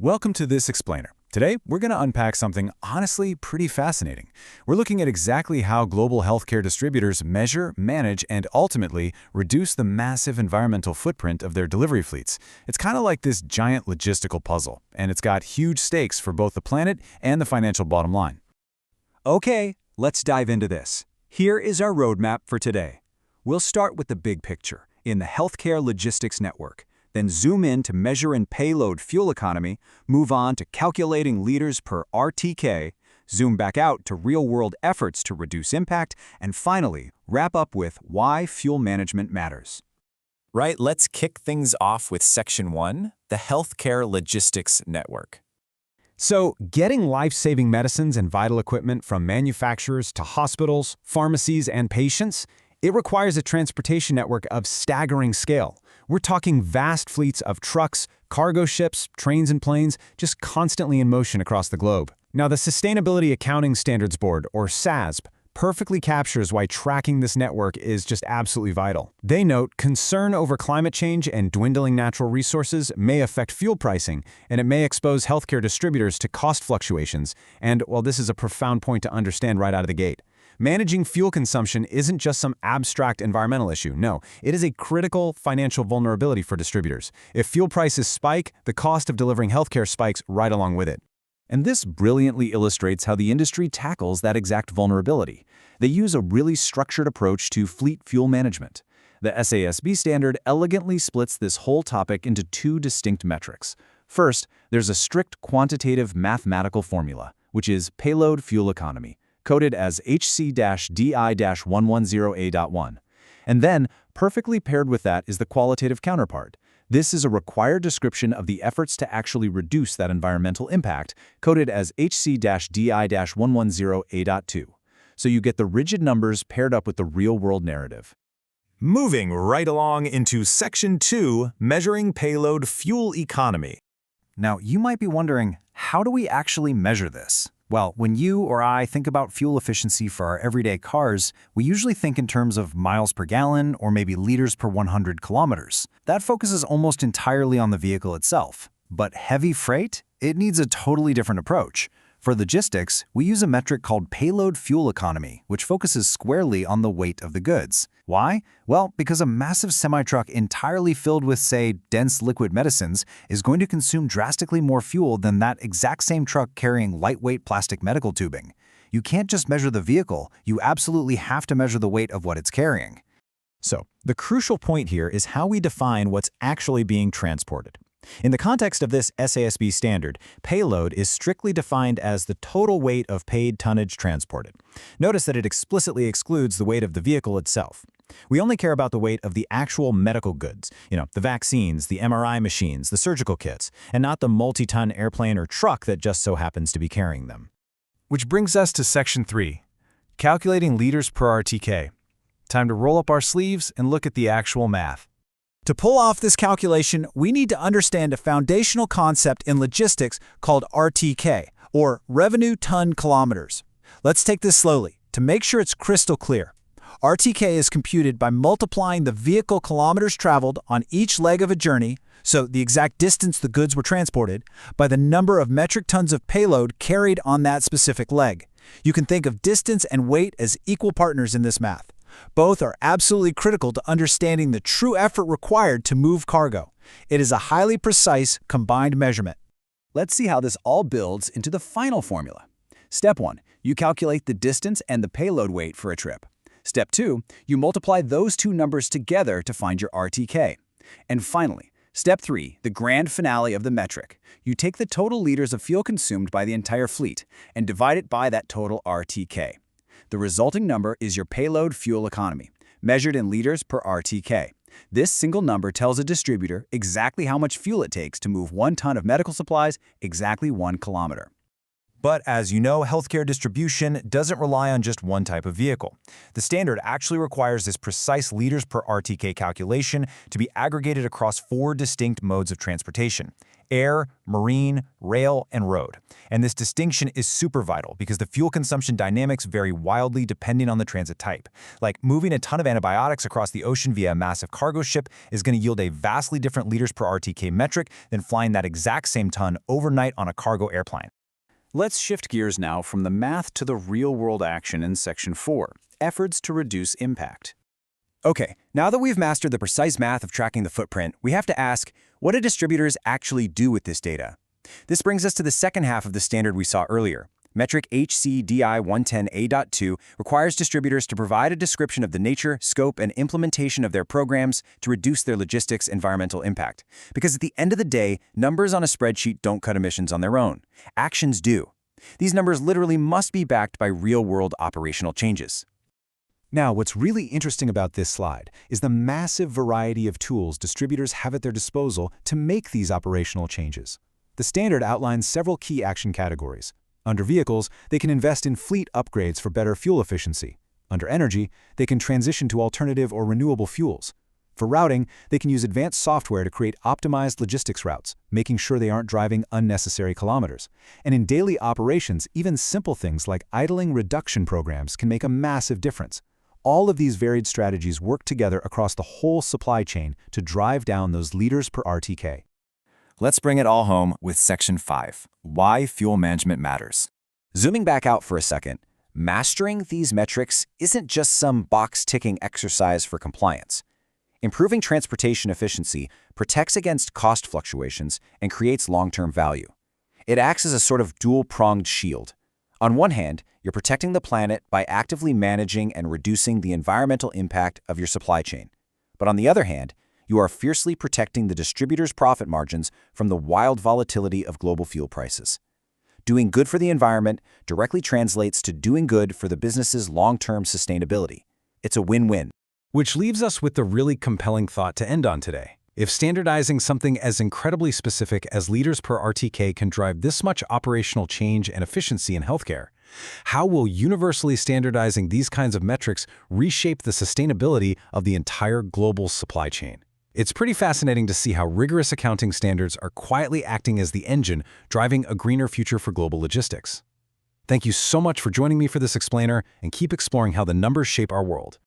Welcome to this explainer. Today, we're going to unpack something honestly pretty fascinating. We're looking at exactly how global healthcare distributors measure, manage, and ultimately reduce the massive environmental footprint of their delivery fleets. It's kind of like this giant logistical puzzle, and it's got huge stakes for both the planet and the financial bottom line. Okay, let's dive into this. Here is our roadmap for today. We'll start with the big picture in the healthcare logistics network, then zoom in to measure and payload fuel economy, move on to calculating liters per RTK, zoom back out to real-world efforts to reduce impact, and finally, wrap up with why fuel management matters. Right, let's kick things off with Section 1, the Healthcare Logistics Network. So, getting life-saving medicines and vital equipment from manufacturers to hospitals, pharmacies, and patients, it requires a transportation network of staggering scale. We're talking vast fleets of trucks, cargo ships, trains and planes, just constantly in motion across the globe. Now, the Sustainability Accounting Standards Board, or SASB, perfectly captures why tracking this network is just absolutely vital. They note concern over climate change and dwindling natural resources may affect fuel pricing, and it may expose healthcare distributors to cost fluctuations. And, well, this is a profound point to understand right out of the gate. Managing fuel consumption isn't just some abstract environmental issue. No, it is a critical financial vulnerability for distributors. If fuel prices spike, the cost of delivering healthcare spikes right along with it. And this brilliantly illustrates how the industry tackles that exact vulnerability. They use a really structured approach to fleet fuel management. The SASB standard elegantly splits this whole topic into two distinct metrics. First, there's a strict quantitative mathematical formula, which is payload fuel economy, coded as HC-DI-110A.1. And then, perfectly paired with that is the qualitative counterpart. This is a required description of the efforts to actually reduce that environmental impact, coded as HC-DI-110A.2. So you get the rigid numbers paired up with the real-world narrative. Moving right along into Section 2, Measuring Payload Fuel Economy. Now, you might be wondering, how do we actually measure this? Well, when you or I think about fuel efficiency for our everyday cars, we usually think in terms of miles per gallon or maybe liters per 100 kilometers. That focuses almost entirely on the vehicle itself. But heavy freight? It needs a totally different approach. For logistics, we use a metric called Payload Fuel Economy, which focuses squarely on the weight of the goods. Why? Well, because a massive semi-truck entirely filled with, say, dense liquid medicines is going to consume drastically more fuel than that exact same truck carrying lightweight plastic medical tubing. You can't just measure the vehicle, you absolutely have to measure the weight of what it's carrying. So, the crucial point here is how we define what's actually being transported. In the context of this SASB standard, payload is strictly defined as the total weight of paid tonnage transported. Notice that it explicitly excludes the weight of the vehicle itself. We only care about the weight of the actual medical goods, the vaccines, the MRI machines, the surgical kits, and not the multi-ton airplane or truck that just so happens to be carrying them. Which brings us to Section 3, Calculating Liters per RTK. Time to roll up our sleeves and look at the actual math. To pull off this calculation, we need to understand a foundational concept in logistics called RTK, or Revenue Tonne-Kilometers. Let's take this slowly to make sure it's crystal clear. RTK is computed by multiplying the vehicle kilometers traveled on each leg of a journey, so the exact distance the goods were transported, by the number of metric tons of payload carried on that specific leg. You can think of distance and weight as equal partners in this math. Both are absolutely critical to understanding the true effort required to move cargo. It is a highly precise, combined measurement. Let's see how this all builds into the final formula. Step 1. You calculate the distance and the payload weight for a trip. Step 2. You multiply those two numbers together to find your RTK. And finally, Step 3, the grand finale of the metric. You take the total liters of fuel consumed by the entire fleet and divide it by that total RTK. The resulting number is your payload fuel economy, measured in liters per RTK. This single number tells a distributor exactly how much fuel it takes to move 1 ton of medical supplies exactly 1 kilometer. But as you know, healthcare distribution doesn't rely on just one type of vehicle. The standard actually requires this precise liters per RTK calculation to be aggregated across 4 distinct modes of transportation: air, marine, rail, and road. And this distinction is super vital because the fuel consumption dynamics vary wildly depending on the transit type. Like moving a ton of antibiotics across the ocean via a massive cargo ship is going to yield a vastly different liters per RTK metric than flying that exact same ton overnight on a cargo airplane. Let's shift gears now from the math to the real-world action in Section 4, efforts to reduce impact. Okay, now that we've mastered the precise math of tracking the footprint, we have to ask, what do distributors actually do with this data? This brings us to the second half of the standard we saw earlier. Metric HCDI 110A.2 requires distributors to provide a description of the nature, scope, and implementation of their programs to reduce their logistics environmental impact. Because at the end of the day, numbers on a spreadsheet don't cut emissions on their own. Actions do. These numbers literally must be backed by real-world operational changes. Now, what's really interesting about this slide is the massive variety of tools distributors have at their disposal to make these operational changes. The standard outlines several key action categories. Under vehicles, they can invest in fleet upgrades for better fuel efficiency. Under energy, they can transition to alternative or renewable fuels. For routing, they can use advanced software to create optimized logistics routes, making sure they aren't driving unnecessary kilometers. And in daily operations, even simple things like idling reduction programs can make a massive difference. All of these varied strategies work together across the whole supply chain to drive down those liters per RTK. Let's bring it all home with Section 5, Why Fuel Management Matters. Zooming back out for a second, mastering these metrics isn't just some box-ticking exercise for compliance. Improving transportation efficiency protects against cost fluctuations and creates long-term value. It acts as a sort of dual-pronged shield. On one hand, you're protecting the planet by actively managing and reducing the environmental impact of your supply chain. But on the other hand, you are fiercely protecting the distributor's profit margins from the wild volatility of global fuel prices. Doing good for the environment directly translates to doing good for the business's long-term sustainability. It's a win-win. Which leaves us with the really compelling thought to end on today. If standardizing something as incredibly specific as liters per RTK can drive this much operational change and efficiency in healthcare, how will universally standardizing these kinds of metrics reshape the sustainability of the entire global supply chain? It's pretty fascinating to see how rigorous accounting standards are quietly acting as the engine driving a greener future for global logistics. Thank you so much for joining me for this explainer, and keep exploring how the numbers shape our world.